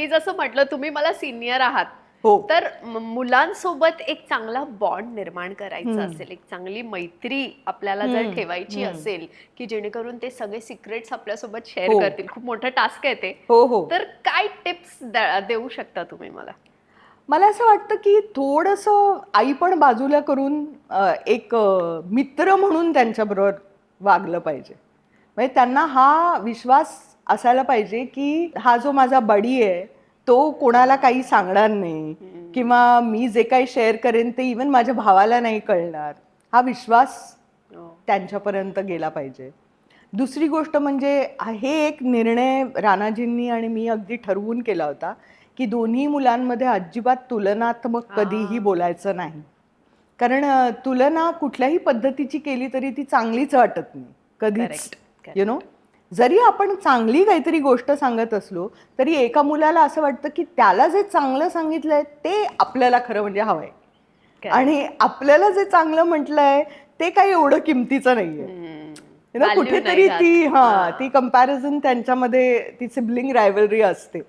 जसं म्हटलं तुम्ही मला सिनियर आहात, हो. तर मुलांसोबत एक चांगला बॉन्ड निर्माण करायचा असेल, एक चांगली मैत्री आपल्याला जर ठेवायची असेल, की जेणेकरून ते सगळे सिक्रेट्स आपल्यासोबत शेअर हो. करतील, खूप मोठं टास्क आहे ते, हो, हो. तर काय टिप्स देऊ शकता तुम्ही मला? मला असं वाटतं की थोडंसं आई पण बाजूला करून एक मित्र म्हणून त्यांच्याबरोबर वागलं पाहिजे. म्हणजे त्यांना हा विश्वास असायला पाहिजे की हा जो माझा बडी आहे तो कोणाला काही सांगणार नाही किंवा मी जे काही शेअर करेन ते इवन माझ्या भावाला नाही कळणार. हा विश्वास त्यांच्यापर्यंत गेला पाहिजे. दुसरी गोष्ट म्हणजे हे एक निर्णय राणाजींनी आणि मी अगदी ठरवून केला होता की दोन्ही मुलांमध्ये अजिबात तुलनात्मक कधीही बोलायचं नाही. कारण तुलना कुठल्याही पद्धतीची केली तरी ती चांगलीच वाटत नाही कधीच. यु नो, जरी आपण चांगली काहीतरी गोष्ट सांगत असलो तरी एका मुलाला असं वाटतं की त्याला जे चांगलं सांगितलंय ते आपल्याला खरं म्हणजे हवंय, आणि आपल्याला जे चांगलं म्हटलंय ते काही एवढं किमतीचं नाहीये. कुठेतरी ती कंपॅरिझन त्यांच्यामध्ये ती सिबलिंग रायव्हलरी असते.